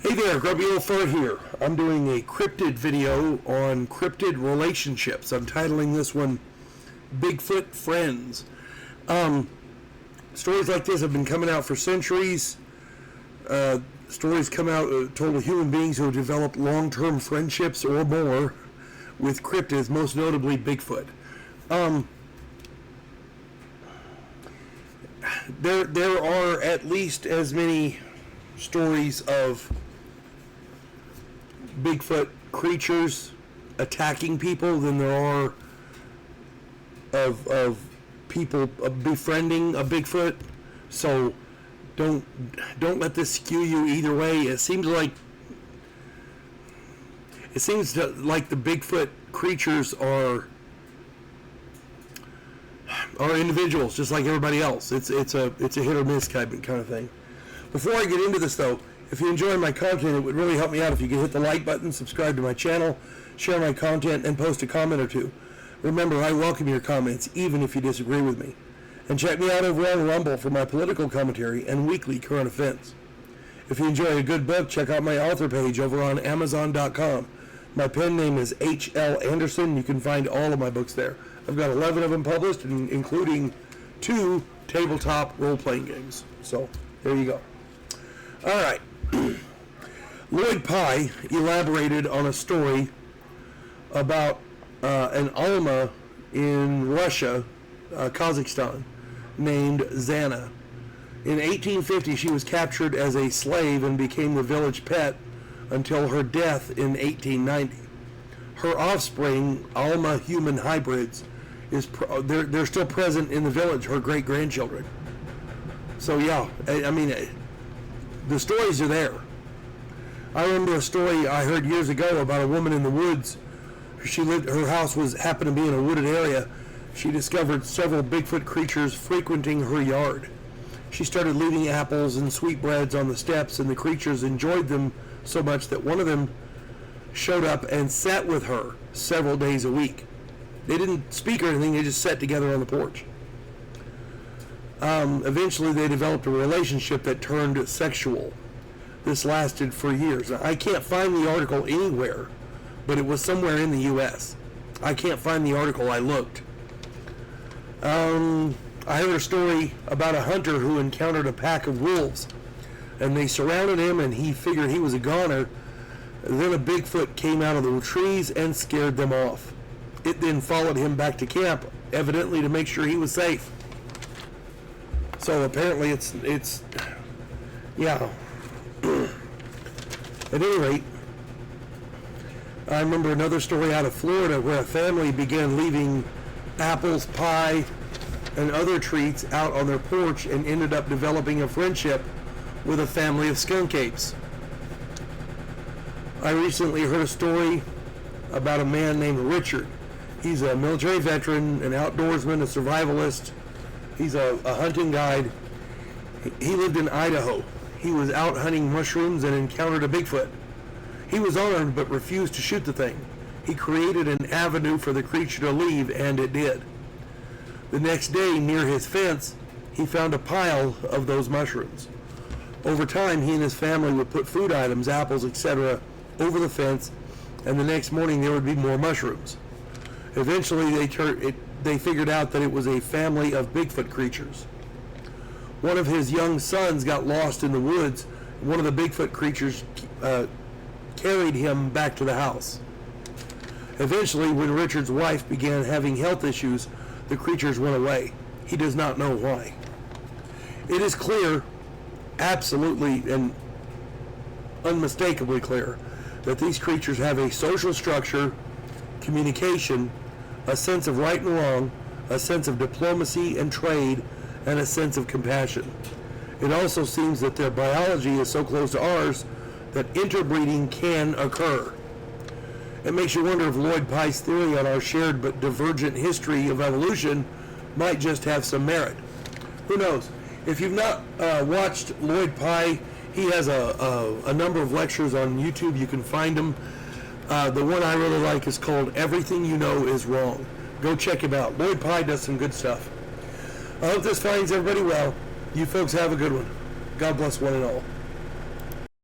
Hey there, GrumpyOldFart here. I'm doing a cryptid video on cryptid relationships. I'm titling this one Bigfoot Friends. Stories like this have been coming out for centuries. Stories come out told of human beings who have developed long-term friendships or more with cryptids, most notably Bigfoot. There are at least as many stories of Bigfoot creatures attacking people than there are of people befriending a Bigfoot. So don't let this skew you either way. It seems like the Bigfoot creatures are individuals just like everybody else. It's a hit or miss kind of thing. Before I get into this though, if you enjoy my content, it would really help me out if you could hit the like button, subscribe to my channel, share my content, and post a comment or two. Remember, I welcome your comments, even if you disagree with me. And check me out over on Rumble for my political commentary and weekly current events. If you enjoy a good book, check out my author page over on Amazon.com. My pen name is H.L. Anderson. You can find all of my books there. I've got 11 of them published, including 2 tabletop role-playing games. So, there you go. All right. Lloyd Pye elaborated on a story about an Alma in Russia, Kazakhstan, named Zana. In 1850, she was captured as a slave and became the village pet until her death in 1890. Her offspring, Alma human hybrids, they're still present in the village, her great-grandchildren. So yeah, I mean, the stories are there. I remember a story I heard years ago about a woman in the woods. Her house happened to be in a wooded area. She discovered several Bigfoot creatures frequenting her yard. She started leaving apples and sweetbreads on the steps, and the creatures enjoyed them so much that one of them showed up and sat with her several days a week. They didn't speak or anything, they just sat together on the porch. Eventually they developed a relationship that turned sexual. This lasted for years. I can't find the article anywhere, but it was somewhere in the U.S. I can't find the article. I looked. I heard a story about a hunter who encountered a pack of wolves, and they surrounded him, and he figured he was a goner. Then a Bigfoot came out of the trees and scared them off. It then followed him back to camp, evidently to make sure he was safe. So apparently it's yeah. At any rate, I remember another story out of Florida where a family began leaving apples, pie, and other treats out on their porch and ended up developing a friendship with a family of skunk apes. I recently heard a story about a man named Richard. He's a military veteran, an outdoorsman, a survivalist. He's a hunting guide. He lived in Idaho. He was out hunting mushrooms and encountered a Bigfoot. He was armed but refused to shoot the thing. He created an avenue for the creature to leave, and it did. The next day, near his fence, he found a pile of those mushrooms. Over time, he and his family would put food items, apples, etc., over the fence, and the next morning there would be more mushrooms. Eventually, they figured out that it was a family of Bigfoot creatures. One of his young sons got lost in the woods. One of the Bigfoot creatures carried him back to the house. Eventually, when Richard's wife began having health issues, the creatures went away. He does not know why. It is clear, absolutely and unmistakably clear, that these creatures have a social structure, communication, a sense of right and wrong, a sense of diplomacy and trade, and a sense of compassion. It also seems that their biology is so close to ours that interbreeding can occur. It makes you wonder if Lloyd Pye's theory on our shared but divergent history of evolution might just have some merit. Who knows? If you've not watched Lloyd Pye, he has a number of lectures on YouTube. You can find them. The one I really like is called Everything You Know Is Wrong. Go check him out. Lloyd Pye does some good stuff. I hope this finds everybody well. You folks have a good one. God bless one and all.